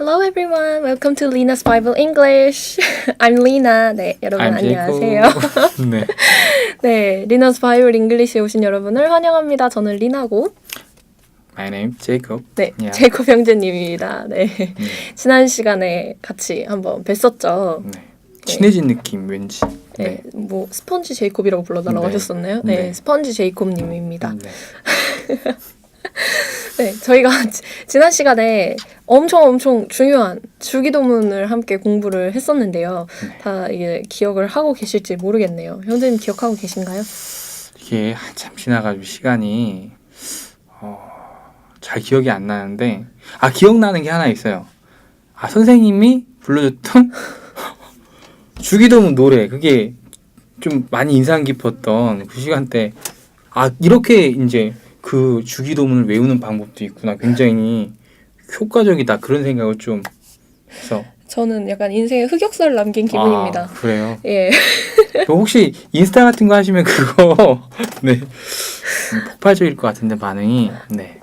Hello everyone, welcome to Lina's Bible English. I'm Lina. 네, 여러분 I'm 안녕하세요. 네. 네, Lina's Bible English에 오신 여러분을 환영합니다. 저는 리나고. My name Jacob. 네, Yeah. 제이콥 형제님입니다. 네, 지난 시간에 같이 한번 뵀었죠. 네. 친해진 느낌 왠지. 네, 뭐 스펀지 제이콥이라고 불러달라고 네. 하셨었나요? 네, 네. 스펀지 제이콥님입니다. 네. 네, 저희가 지난 시간에 엄청 중요한 주기도문을 함께 공부를 했었는데요. 다 이게 기억을 하고 계실지 모르겠네요. 형제님 기억하고 계신가요? 이게 한참 지나가지고 시간이 잘 기억이 안 나는데 기억나는 게 하나 있어요. 선생님이 불러줬던 주기도문 노래 그게 좀 많이 인상 깊었던 그 시간대 이렇게 이제 그 주기도문을 외우는 방법도 있구나. 굉장히 효과적이다. 그런 생각을 좀 해서. 저는 약간 인생에 흑역사를 남긴 기분입니다. 그래요? 예. 혹시 인스타 같은 거 하시면 그거 네 폭발적일 것 같은데 반응이 네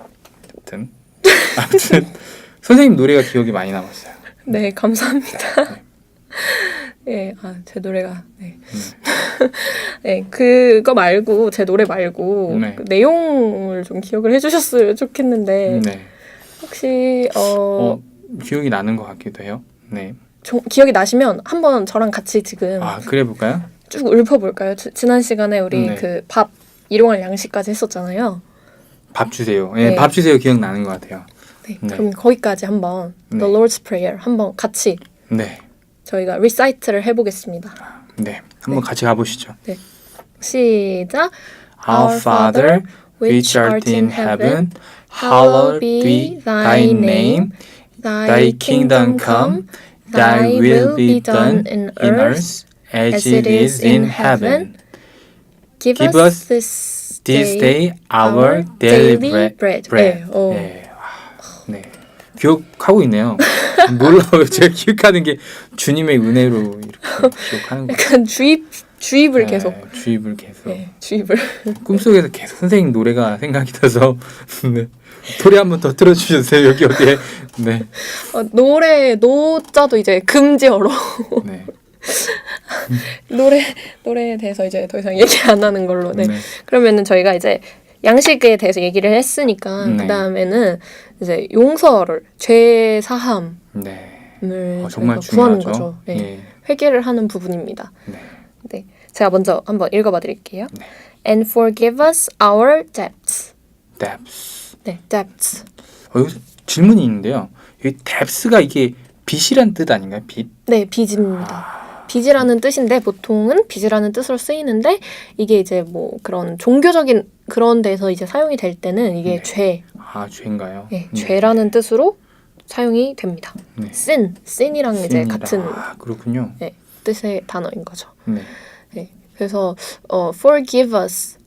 아무튼 선생님 노래가 기억이 많이 남았어요. 네, 감사합니다. 예, 제 노래가 네, 그거 말고 제 노래 말고 네. 그 내용을 좀 기억을 해주셨으면 좋겠는데 네. 혹시 기억이 나는 것 같기도 해요. 네. 기억이 나시면 한번 저랑 같이 지금 그래 볼까요? 쭉 읊어볼까요? 지난 시간에 우리 네. 그 밥 일용할 양식까지 했었잖아요. 밥 주세요. 네, 네. 밥 주세요. 기억 나는 것 같아요. 네, 네. 그럼 거기까지 한번 The 네. Lord's Prayer 한번 같이 네. 저희가 리사이트를 해보겠습니다. 네. 한번 같이 가보시죠. 시작. Our Father, which art in heaven, hallowed be thy name. Thy kingdom come, thy will be done in earth as it is in heaven. Give us this day our daily bread. 네, 네. 기억하고 있네요. 몰라요. 제가 기억하는 게 주님의 은혜로 이렇게 기억하는 거예요. 약간 주입을 계속. 주입을 계속. 네, 주입을. 꿈속에서 계속 선생님 노래가 생각이 나서 네. 노래 한번 더 틀어주셨어요. 여기 어디에. 네. 노자도 이제 금지어로. 네. 노래에 대해서 이제 더 이상 얘기 안 하는 걸로. 네. 네. 그러면은 저희가 이제 양식에 대해서 얘기를 했으니까 네. 그 다음에는 이제 용서를 죄 사함을 네. 저희가 정말 구하는 중요하죠. 거죠. 네. 네. 회개를 하는 부분입니다. 네. 네, 제가 먼저 한번 읽어봐 드릴게요. 네. And forgive us our debts. debts. 네, debts. 여기서 질문이 있는데요. 이 debts가 이게 빚이란 뜻 아닌가요? 빚? 네, 빚입니다. 빚이라는 뜻인데 보통은 빚이라는 뜻으로 쓰이는데 이게 이제 뭐 그런 종교적인 그런 데서 이제 사용이 될 때는 이게 네. 죄, 죄인가요? 네, 죄라는 뜻으로 사용이 됩니다. 네. sin이랑 이제 sin이라. 같은 그렇군요. 네, 뜻의 단어인 거죠. 네. 네, 그래서 forgive us,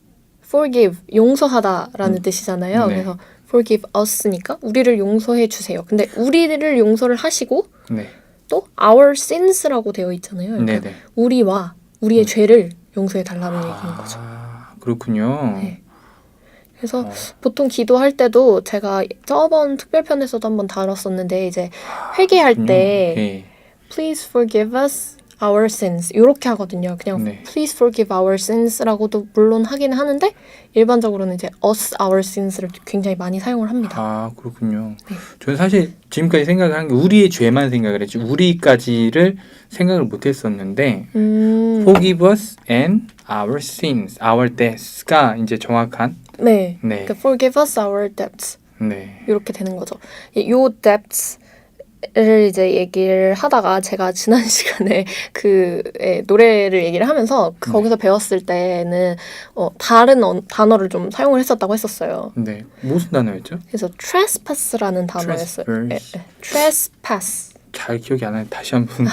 forgive 용서하다라는 뜻이잖아요. 네. 그래서 forgive us니까 우리를 용서해 주세요. 근데 우리를 용서를 하시고 네. 또 our sins라고 되어 있잖아요. 그러니까 네네. 우리와 우리의 죄를 용서해 달라는 얘기인 거죠. 그렇군요. 네. 그래서 보통 기도할 때도 제가 저번 특별편에서도 한번 다뤘었는데 이제 회개할 때 네. Please forgive us our sins 이렇게 하거든요. 그냥 네. Please forgive our sins라고도 물론 하긴 하는데 일반적으로는 이제 us our sins를 굉장히 많이 사용을 합니다. 그렇군요. 네. 저는 사실 지금까지 생각을 한 게 우리의 죄만 생각을 했지 우리까지를 생각을 못 했었는데 forgive us and our sins, our debts가 이제 정확한 네. 네. 그러니까 forgive us our debts 네. 이렇게 되는 거죠. 요 debts를 이제 얘기를 하다가 제가 지난 시간에 그 노래를 얘기를 하면서 거기서 배웠을 때는 다른 단어를 좀 사용을 했었다고 했었어요. 네. 무슨 단어였죠? 그래서 trespass라는 단어였어요. trespass. 잘 기억이 안 나요. 다시 한번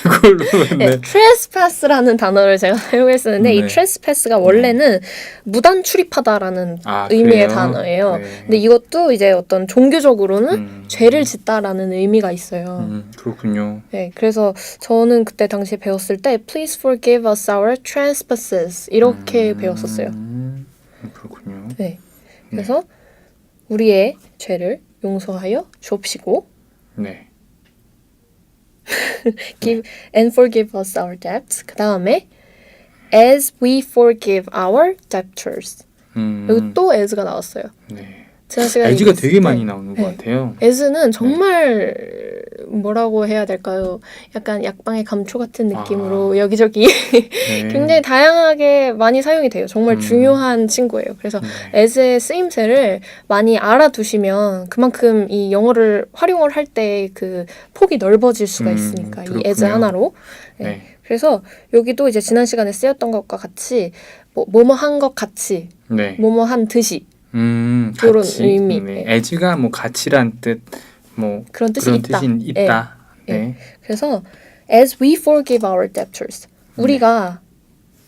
그걸로 네, trespass라는 단어를 제가 사용했었는데 이 네. trespass가 원래는 무단 출입하다라는 의미의 그래요? 단어예요. 네. 근데 이것도 이제 어떤 종교적으로는 죄를 짓다라는 의미가 있어요. 그렇군요. 네, 그래서 저는 그때 당시에 배웠을 때 Please forgive us our trespasses 이렇게 배웠었어요. 그렇군요. 네, 그래서 우리의 죄를 용서하여 주옵시고 네. give and forgive us our debts. 그 다음에 as we forgive our debtors. 여기 또 as가 나왔어요. 네. 지난 시간에 as가 얘기했을 되게 때 많이 나오는 것 네. 같아요. as는 정말 뭐라고 해야 될까요? 약간 약방의 감초 같은 느낌으로 여기저기 네. 굉장히 다양하게 많이 사용이 돼요. 정말 중요한 친구예요. 그래서 as의 쓰임새를 많이 알아두시면 그만큼 이 영어를 활용을 할 때 그 폭이 넓어질 수가 있으니까 이 as 그렇군요. 하나로. 네. 네. 그래서 여기도 이제 지난 시간에 쓰였던 것과 같이 뭐뭐 한 것 같이, 네. 뭐뭐 한 듯이 이런 가치. 의미. 네. as가 뭐 가치란 뜻, 뭐 그런 뜻이 그런 있다. 뜻이 있다. 네. 네. 그래서 as we forgive our debtors, 우리가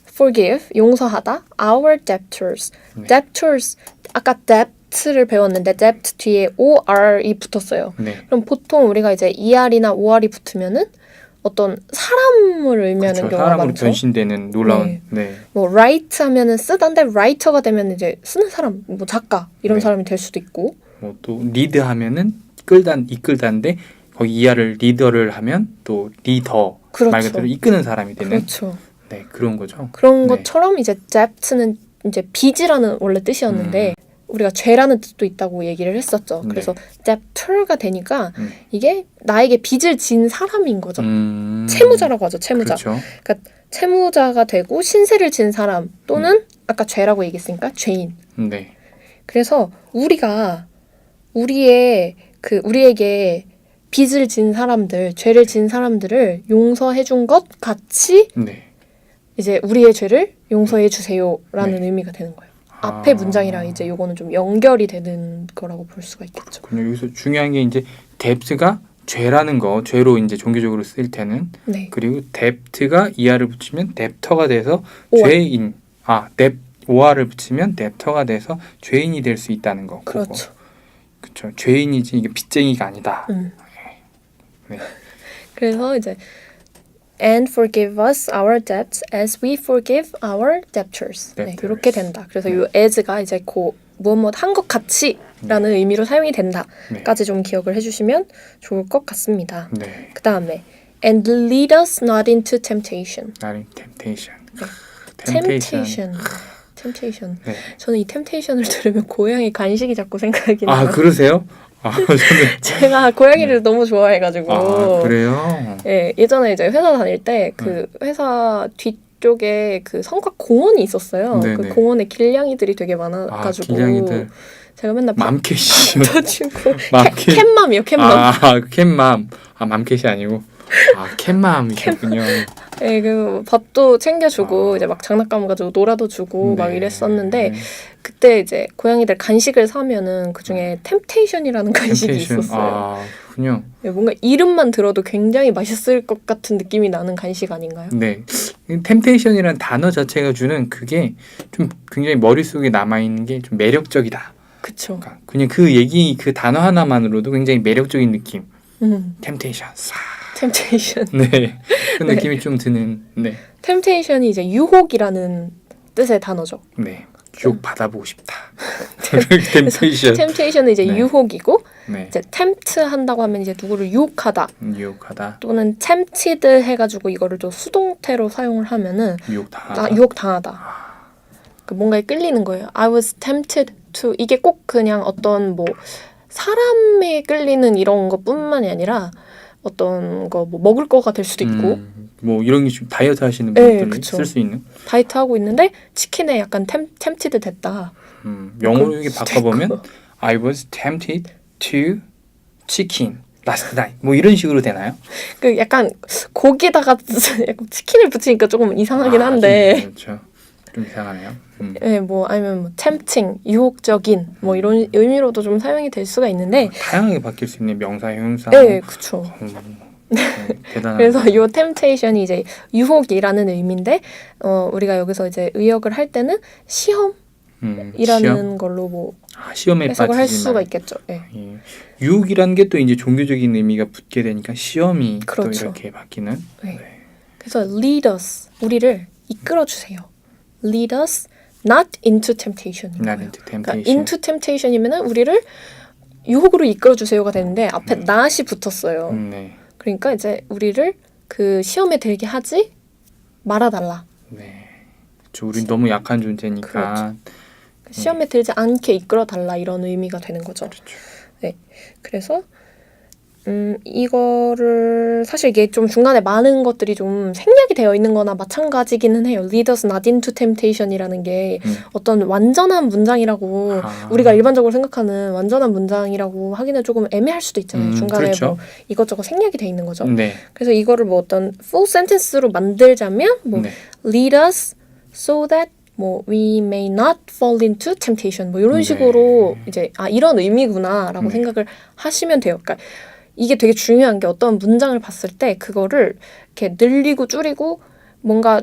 forgive 용서하다 our debtors. 네. debtors 아까 debt를 배웠는데 debt 뒤에 or이 붙었어요. 네. 그럼 보통 우리가 이제 er이나 or이 붙으면은 어떤 사람을 의미하는 그렇죠. 경우가 사람으로 많죠. 변신되는 놀라운. 네. 뭐 write 하면은 쓰다인데 writer가 되면 이제 쓰는 사람, 뭐 작가 이런 네. 사람이 될 수도 있고. 뭐 또 리드 하면은 이끌다인데 거기 이하를 리더를 하면 또 리더 그렇죠. 말 그대로 이끄는 사람이 되는 그렇죠. 네 그런 거죠. 그런 네. 것처럼 이제 debt는 이제 빚이라는 원래 뜻이었는데 우리가 죄라는 뜻도 있다고 얘기를 했었죠. 네. 그래서 debtor가 되니까 이게 나에게 빚을 진 사람인 거죠. 채무자라고 하죠. 채무자. 그렇죠. 그러니까 채무자가 되고 신세를 진 사람 또는 아까 죄라고 얘기했으니까 죄인. 네. 그래서 우리가 우리에게 빚을 진 사람들, 죄를 진 사람들을 용서해 준 것 같이 네. 이제 우리의 죄를 용서해 주세요라는 네. 의미가 되는 거예요. 앞에 문장이랑 이제 요거는 좀 연결이 되는 거라고 볼 수가 있겠죠. 그렇군요. 여기서 중요한 게 이제 debt가 죄라는 거, 죄로 이제 종교적으로 쓸 때는 네. 그리고 debt가 이하를 붙이면 debtor가 돼서 오알. 죄인, 오하를 붙이면 debtor가 돼서 죄인이 될 수 있다는 거. 그거. 그렇죠. 그렇죠. 죄인이지 이게 빚쟁이가 아니다. 네. 그래서 이제 and forgive us our debts as we forgive our debtors. 네, debtors. 이렇게 된다. 그래서 이 as가 이제 무엇 한 것 같이라는 의미로 사용이 된다까지 좀 기억을 해주시면 좋을 것 같습니다. 네. 그 다음에 and lead us not into temptation. 나는 temptation. temptation. 네. 저는 이 temptation을 들으면 고양이 간식이 자꾸 생각이 나요. 그러세요? 저는 제가 고양이를 너무 좋아해가지고. 그래요? 예, 예전에 이제 회사 다닐 때 그 회사 뒤쪽에 그 성곽 공원이 있었어요. 네네. 그 공원에 길냥이들이 되게 많아가지고. 길냥이들. 제가 맨날 맘캣이요. 밥도 주고. 맘캣. 캣맘이요, 캣맘. 캣맘. 맘캣이 아니고. 캣맘이셨군요. 예, 그 밥도 챙겨주고 이제 막 장난감 가지고 놀아도 주고 막 이랬었는데 그때 이제 고양이들 간식을 사면은 그 중에 템테이션이라는 간식이 있었어요. 그렇군요. 예, 뭔가 이름만 들어도 굉장히 맛있을 것 같은 느낌이 나는 간식 아닌가요? 네. 템테이션이라는 단어 자체가 주는 그게 좀 굉장히 머릿속에 남아있는 게 좀 매력적이다. 그쵸. 그러니까 그냥 그 단어 하나만으로도 굉장히 매력적인 느낌. 템테이션. 템테이션. 네. 그 느낌이 좀 드는. 네. 템테이션이 이제 유혹이라는 뜻의 단어죠. 네. 유혹 받아보고 싶다. 템테이션. 템테이션은 이제 네. 유혹이고 네. 이제 템트 한다고 하면 이제 누구를 유혹하다. 유혹하다. 또는 tempted 해가지고 이거를 또 수동태로 사용을 하면은 유혹당하다. 유혹당하다. 그 뭔가에 끌리는 거예요. I was tempted to. 이게 꼭 그냥 어떤 뭐 사람에 끌리는 이런 것뿐만이 아니라 어떤 거 뭐 먹을 거가 될 수도 있고 뭐 이런 게 좀 다이어트 하시는 네, 분들이 그쵸. 쓸 수 있는. 다이어트 하고 있는데 치킨에 약간 tempted 됐다. 영어로 이렇게 바꿔보면 I was tempted to chicken last night. 뭐 이런 식으로 되나요? 그 약간 고기에다가 약간 치킨을 붙이니까 조금 이상하긴 한데. 그렇죠. 좀 이상하네요. 네, 뭐 아니면 뭐 tempting, 유혹적인 뭐 이런 의미로도 좀 사용이 될 수가 있는데 다양하게 바뀔 수 있는 명사, 형용사. 네, 그렇죠. 대단한. 그래서 이 temptation이 이제 유혹이라는 의미인데 우리가 여기서 이제 의역을 할 때는 시험이라는 시험? 걸로 뭐 시험에 해석을 할 빠지지만. 수가 있겠죠. 네. 예. 유혹이라는 게 또 이제 종교적인 의미가 붙게 되니까 시험이 그렇죠. 또 이렇게 바뀌는. 네. 그래서 lead us, 우리를 이끌어 주세요. lead us not into temptation인 Not 거예요. into temptation. 그러니까 into temptation이면은 우리를 유혹으로 이끌어 주세요가 되는데 앞에 not이 붙었어요. 네. 그러니까 이제 우리를 그 시험에 들게 하지 말아달라. 네. 그렇죠. 우린 너무 약한 존재니까. 시험에 들지 않게 이끌어달라 이런 의미가 되는 거죠. 그렇죠. 네. 그래서 이거를 사실 이게 좀 중간에 많은 것들이 좀 생략이 되어 있는 거나 마찬가지기는 해요. Lead us not into temptation이라는 게 어떤 완전한 문장이라고 우리가 일반적으로 생각하는 완전한 문장이라고 하기는 조금 애매할 수도 있잖아요. 중간에 그렇죠. 뭐 이것저것 생략이 돼 있는 거죠. 네. 그래서 이거를 뭐 어떤 full sentence로 만들자면 뭐 네. lead us so that 뭐 we may not fall into temptation 뭐 이런 네. 식으로 이제 이런 의미구나라고 네. 생각을 하시면 돼요. 그러니까 이게 되게 중요한 게 어떤 문장을 봤을 때 그거를 이렇게 늘리고 줄이고 뭔가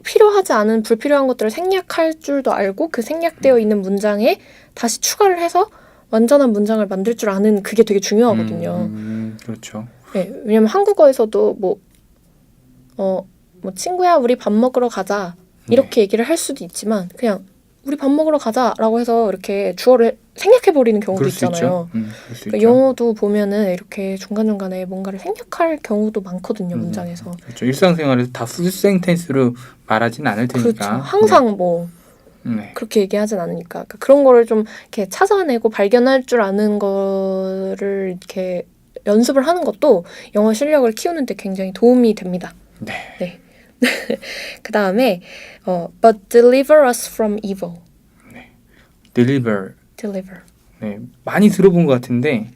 필요하지 않은 불필요한 것들을 생략할 줄도 알고 그 생략되어 있는 문장에 다시 추가를 해서 완전한 문장을 만들 줄 아는 그게 되게 중요하거든요. 그렇죠. 네, 왜냐면 한국어에서도 뭐 친구야 우리 밥 먹으러 가자 이렇게 얘기를 할 수도 있지만 그냥 우리 밥 먹으러 가자라고 해서 이렇게 주어를 생략해버리는 경우도 그럴 수 있잖아요. 있죠. 그럴 수 그러니까 있죠. 영어도 보면은 이렇게 중간중간에 뭔가를 생략할 경우도 많거든요. 문장에서. 그렇죠. 일상생활에서 다 풀 센텐스로 말하진 않을 테니까. 그렇죠. 항상 뭐 네. 그렇게 얘기하진 않으니까. 그러니까 그런 거를 좀 이렇게 찾아내고 발견할 줄 아는 거를 이렇게 연습을 하는 것도 영어 실력을 키우는 데 굉장히 도움이 됩니다. 네. 네. 그 다음에 but deliver us from evil. deliver. deliver. 네. 많이 들어본 것 같은데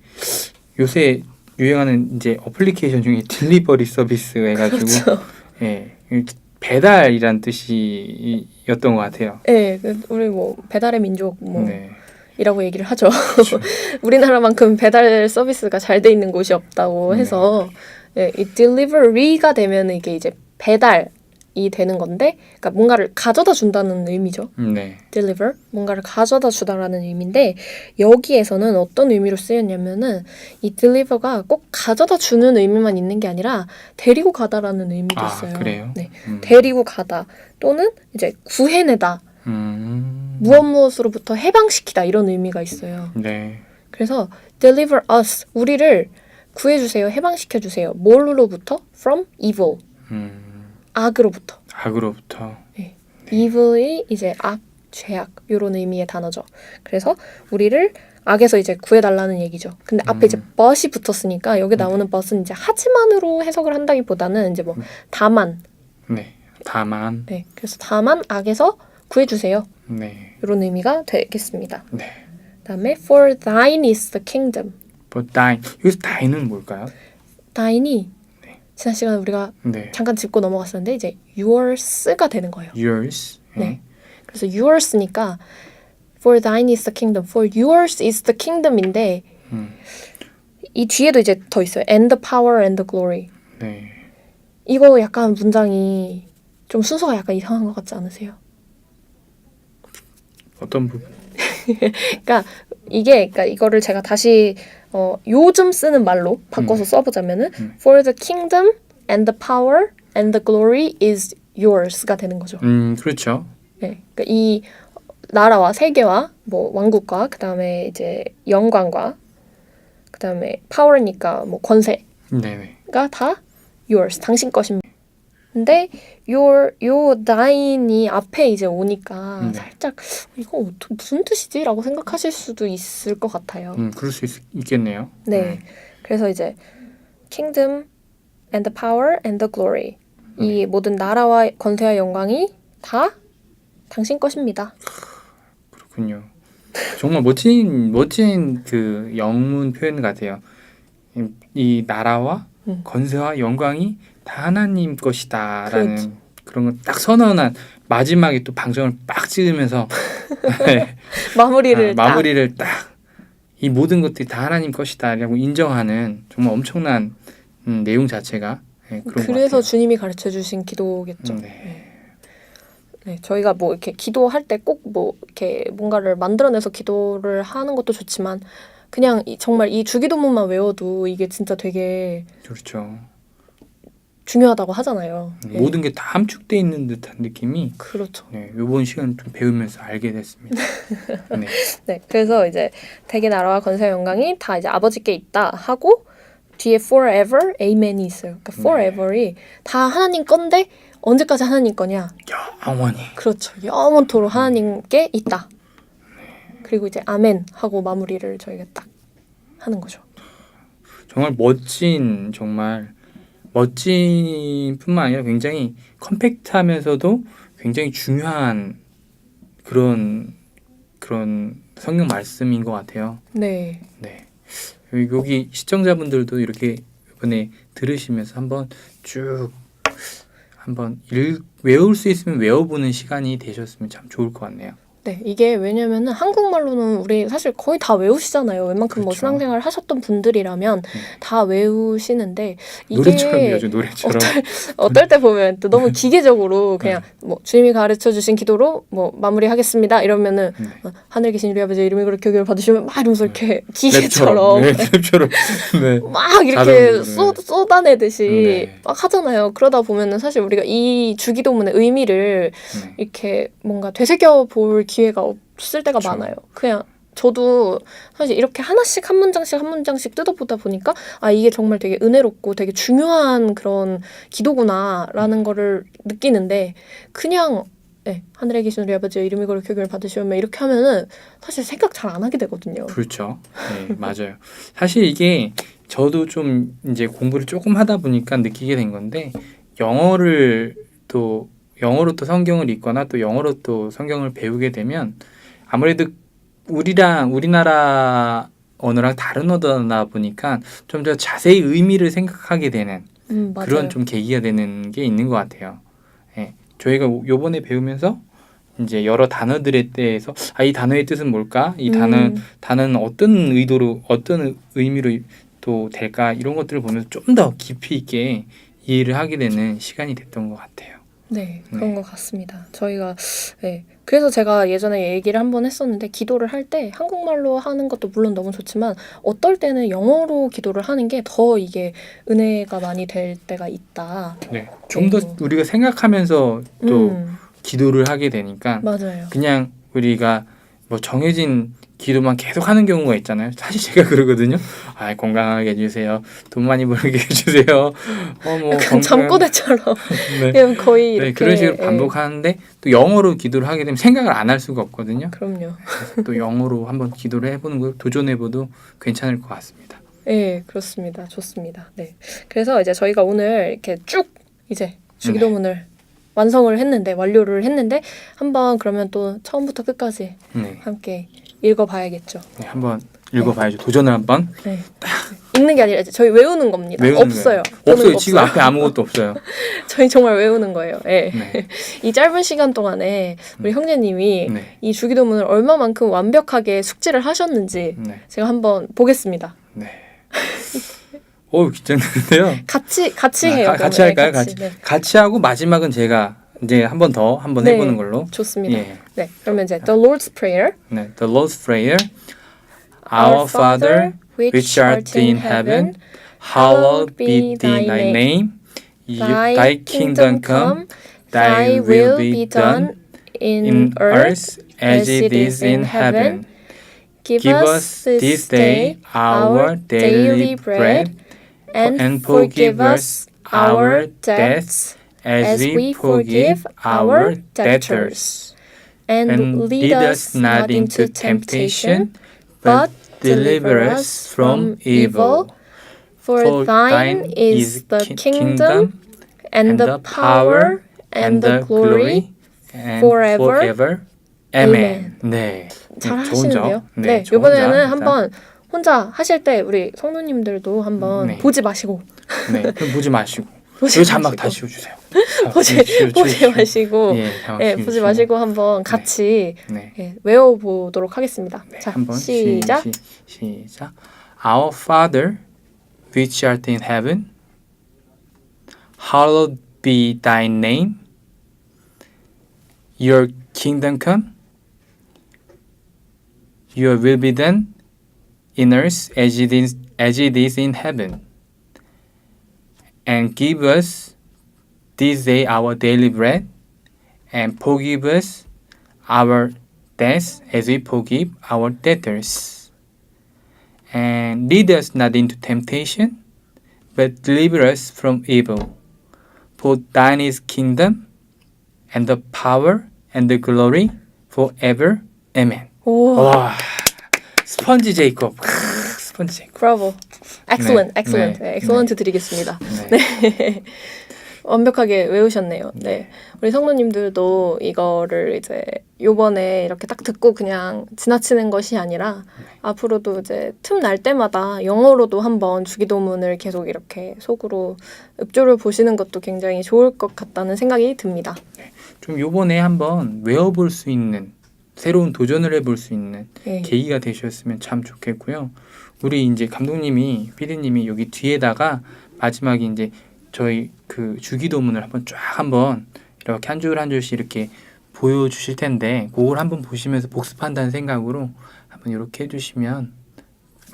요새 유행하는 이제 어플리케이션 중에 딜리버리 서비스 해가지고 그렇죠. 예. 배달이란 뜻이었던 것 같아요. 네, 우리 뭐 배달의 민족 네. 이라고 얘기를 하죠. 그렇죠. 우리나라만큼 배달 서비스가 잘 돼 있는 곳이 없다고 해서 이 delivery가 되면 이게 이제 배달이 되는 건데, 그러니까 뭔가를 가져다 준다는 의미죠. 네. deliver, 뭔가를 가져다 주다라는 의미인데 여기에서는 어떤 의미로 쓰였냐면은 이 deliver가 꼭 가져다 주는 의미만 있는 게 아니라 데리고 가다라는 의미도 있어요. 그래요? 네, 데리고 가다 또는 이제 구해내다. 무엇으로부터 해방시키다 이런 의미가 있어요. 네. 그래서 deliver us, 우리를 구해주세요, 해방시켜주세요. 뭘로부터? From evil, 악으로부터. 악으로부터. 네. evil이 이제 악, 죄악 이런 의미의 단어죠. 그래서 우리를 악에서 이제 구해달라는 얘기죠. 근데 앞에 이제 but이 붙었으니까 여기 나오는 but은 이제 하지만으로 해석을 한다기보다는 이제 뭐 다만. 네. 다만. 네. 그래서 다만 악에서 구해주세요. 네. 이런 의미가 되겠습니다. 네. 그다음에 for thine is the kingdom. But thine. 여기서 thine은 뭘까요? thine이 지난 시간에 우리가 네. 잠깐 짚고 넘어갔었는데 이제 yours가 되는 거예요. yours. 네. 그래서 yours니까 for thine is the kingdom, for yours is the kingdom인데 이 뒤에도 이제 더 있어요. and the power and the glory. 네. 이거 약간 문장이 좀 순서가 약간 이상한 것 같지 않으세요? 어떤 부분? 그러니까 이거를 제가 다시 요즘 쓰는 말로 바꿔서 써보자면은 for the kingdom and the power and the glory is yours가 되는 거죠. 그렇죠. 네, 그러니까 이 나라와 세계와 뭐 왕국과 그 다음에 이제 영광과 그 다음에 power니까 뭐 권세가 네네. 다 yours, 당신 것입니다. 근데 요 thine이 앞에 이제 오니까 살짝 이거 무슨 뜻이지? 라고 생각하실 수도 있을 것 같아요. 그럴 수 있겠네요. 네. 그래서 이제 kingdom and the power and the glory. 이 모든 나라와 권세와 영광이 다 당신 것입니다. 그렇군요. 정말 멋진 그 영문 표현 같아요. 이 나라와 권세와 영광이 다 하나님 것이다라는 그렇지. 그런 걸 딱 선언한 마지막에 또 방정을 빡 찍으면서 네. 마무리를 딱 이 모든 것들이 다 하나님 것이다라고 인정하는 정말 엄청난 내용 자체가 그런 것 그래서 같아요. 주님이 가르쳐 주신 기도겠죠. 네. 네, 저희가 뭐 이렇게 기도할 때 꼭 뭐 이렇게 뭔가를 만들어내서 기도를 하는 것도 좋지만 그냥 정말 이 주기도문만 외워도 이게 진짜 되게 그렇죠. 중요하다고 하잖아요. 네. 모든 게 다 함축돼 있는 듯한 느낌이 그렇죠. 네, 이번 시간 좀 배우면서 알게 됐습니다. 네. 네, 그래서 이제 대개 나라와 권세와 영광이 다 이제 아버지께 있다 하고 뒤에 forever, amen이 있어요. 그러니까 forever이 다 하나님 건데 언제까지 하나님 거냐? 영원히. 그렇죠. 영원토록 하나님께 있다. 그리고 이제 아멘 하고 마무리를 저희가 딱 하는 거죠. 정말 멋진 뿐만 아니라 굉장히 컴팩트하면서도 굉장히 중요한 그런 성경 말씀인 것 같아요. 네. 네. 여기 시청자분들도 이렇게 이번에 들으시면서 한번 외울 수 있으면 외워보는 시간이 되셨으면 참 좋을 것 같네요. 네, 이게 왜냐면은 한국말로는 우리 사실 거의 다 외우시잖아요. 웬만큼 뭐 그렇죠. 신앙생활 하셨던 분들이라면 다 외우시는데 이게 노래처럼이죠, 노래처럼. 어떨 때 보면 또 너무 기계적으로 그냥 뭐 주님이 가르쳐 주신 기도로 뭐 마무리하겠습니다 이러면은 하늘에 계신 우리 아버지 이름이 그렇게 교를 받으시면 막 이러면서 이렇게 기계처럼 랩처럼 네. 막 이렇게 자동으로, 쏟아내듯이 네. 막 하잖아요. 그러다 보면은 사실 우리가 이 주기도문의 의미를 이렇게 뭔가 되새겨 볼 기회가 없을 때가 그쵸. 많아요. 그냥 저도 사실 이렇게 하나씩 한 문장씩 뜯어보다 보니까 아 이게 정말 되게 은혜롭고 되게 중요한 그런 기도구나라는 거를 느끼는데 그냥 하늘에 계신 우리 아버지 이름이 거룩히 여김을 받으시오며 이렇게 하면은 사실 생각 잘 안 하게 되거든요. 그렇죠. 네, 맞아요. 사실 이게 저도 좀 이제 공부를 조금 하다 보니까 느끼게 된 건데 영어로 또 성경을 읽거나 또 영어로 또 성경을 배우게 되면 아무래도 우리나라 언어랑 다른 언어다 보니까 좀 더 자세히 의미를 생각하게 되는 맞아요. 그런 좀 계기가 되는 게 있는 것 같아요. 예, 저희가 요번에 배우면서 이제 여러 단어들에 대해서 이 단어의 뜻은 뭘까? 이 단어는 어떤 의도로 어떤 의미로 또 될까? 이런 것들을 보면서 좀 더 깊이 있게 이해를 하게 되는 시간이 됐던 것 같아요. 네, 그런 것 같습니다. 저희가 그래서 제가 예전에 얘기를 한번 했었는데 기도를 할 때 한국말로 하는 것도 물론 너무 좋지만 어떨 때는 영어로 기도를 하는 게 더 이게 은혜가 많이 될 때가 있다. 네, 좀 더 우리가 생각하면서 또 기도를 하게 되니까 맞아요. 그냥 우리가 뭐 정해진 기도만 계속 하는 경우가 있잖아요. 사실 제가 그러거든요. 건강하게 해주세요. 돈 많이 벌게 해주세요. 약간 잠꼬대처럼 네. 그냥 거의 이렇게 그런 식으로 반복하는데 또 영어로 기도를 하게 되면 생각을 안 할 수가 없거든요. 그럼요. 또 영어로 한번 기도를 해보는 걸 도전해봐도 괜찮을 것 같습니다. 네, 그렇습니다. 좋습니다. 네, 그래서 이제 저희가 오늘 이렇게 쭉 이제 주기도문을 완료를 했는데 한번 그러면 또 처음부터 끝까지 함께 읽어봐야겠죠. 네, 한번 읽어봐야죠. 도전을 한번. 네. 읽는 게 아니라 저희 외우는 겁니다. 없어요. 지금 앞에 아무것도 없어요. 저희 정말 외우는 거예요. 네. 이 짧은 시간 동안에 우리 형제님이 이 주기도문을 얼마만큼 완벽하게 숙지를 하셨는지 제가 한번 보겠습니다. 네. 긴장되는데요. 같이 해요. 같이 할까요? 같이. 같이 하고 마지막은 제가 이제 한번 해보는 걸로. 좋습니다. 네, 그러면 이제 The Lord's Prayer. 네, The Lord's Prayer. Our Father, which art in heaven, hallowed be thy name. Thy kingdom come. Thy will be done in earth as it is in heaven. Give us this day our daily bread, and forgive us our debts as we forgive our debtors. And lead us not into temptation, but deliver us from evil. For thine is the kingdom, and the power, and the glory, forever. Amen. 네. 잘 하시는데요? 네, 이번에는 한번 혼자 하실 때 우리 성도님들도 한번 보지 마시고. 네, 보지 마시고. 이 자막 다시 씌워주세요. 보지 마시고. 보지 마시고 한번 같이 외워보도록 하겠습니다. 자, 한번 시작. Our Father, which art in heaven, hallowed be thy name. Your kingdom come. Your will be done in earth as it is in heaven. And give us this day our daily bread, and forgive us our debts as we forgive our debtors. And lead us not into temptation, but deliver us from evil. For thine is kingdom and the power and the glory forever. Amen. 오, 와, 스펀지 제이콥. 스펀지 제이콥. 브라보. Excellent, 네, excellent. 네, 네, excellent 드리겠습니다. 네. 네. 완벽하게 외우셨네요. 네. 우리 성도님들도 이거를 이제 요번에 이렇게 딱 듣고 그냥 지나치는 것이 아니라 앞으로도 이제 틈 날 때마다 영어로도 한번 주기도문을 계속 이렇게 속으로 읍조를 보시는 것도 굉장히 좋을 것 같다는 생각이 듭니다. 좀 요번에 한번 외워볼 수 있는 새로운 도전을 해볼 수 있는 네. 계기가 되셨으면 참 좋겠고요. 우리 이제 감독님이 피디님이 여기 뒤에다가 마지막에 이제 저희 그 주기도문을 한번 이렇게 한 줄 한 줄씩 이렇게 보여주실 텐데 그걸 한번 보시면서 복습한다는 생각으로 한번 이렇게 해주시면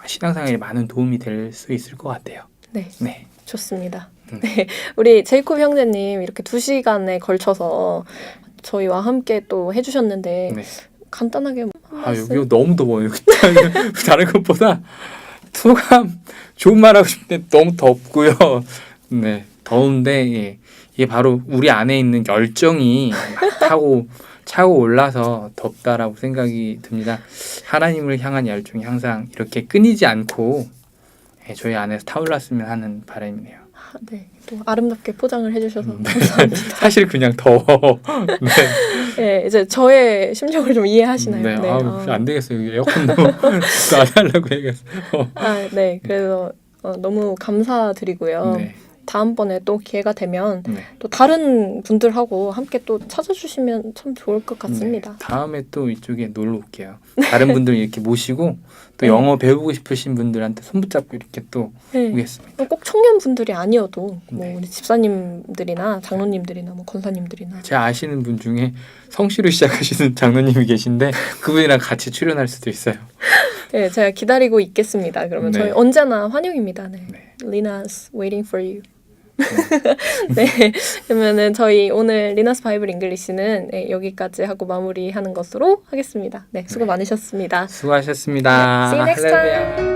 신앙생활에 많은 도움이 될 수 있을 것 같아요. 네. 네. 좋습니다. 네, 우리 제이콥 형제님 이렇게 2시간에 걸쳐서 저희와 함께 또 해주셨는데 네. 간단하게 아 여기 너무 더워요. 여기 다른 것보다 소감 좋은 말 하고 싶은데 너무 덥고요. 네, 더운데 예. 이게 바로 우리 안에 있는 열정이 막 차고 올라서 덥다라고 생각이 듭니다. 하나님을 향한 열정이 항상 이렇게 끊이지 않고 예, 저희 안에서 타올랐으면 하는 바람이네요. 네, 또 아름답게 포장을 해주셔서 네. 감사합니다. 사실 그냥 더워. 네. 네, 이제 저의 심정을 좀 이해하시나요? 네, 네, 안 되겠어요. 여기 에어컨도 놔달라고 얘기했어. 네, 그래서 너무 감사드리고요. 네. 다음번에 또 기회가 되면 네. 또 다른 분들하고 함께 또 찾아주시면 참 좋을 것 같습니다. 네, 다음에 또 이쪽에 놀러 올게요. 다른 분들 이렇게 모시고 또 네. 영어 배우고 싶으신 분들한테 손붙잡고 이렇게 또 네. 오겠습니다. 꼭 청년분들이 아니어도 뭐 네. 우리 집사님들이나 장로님들이나 뭐 권사님들이나 제가 아시는 분 중에 성씨로 시작하시는 장로님이 계신데 그분이랑 같이 출연할 수도 있어요. 네, 제가 기다리고 있겠습니다. 그러면 네. 저희 언제나 환영입니다. 네. 네. Lina's waiting for you. 네, 그러면은 저희 오늘 리나스 바이블 잉글리시는 네, 여기까지 하고 마무리하는 것으로 하겠습니다. 네, 수고 많으셨습니다. 수고하셨습니다. See you next 할렐루야. time.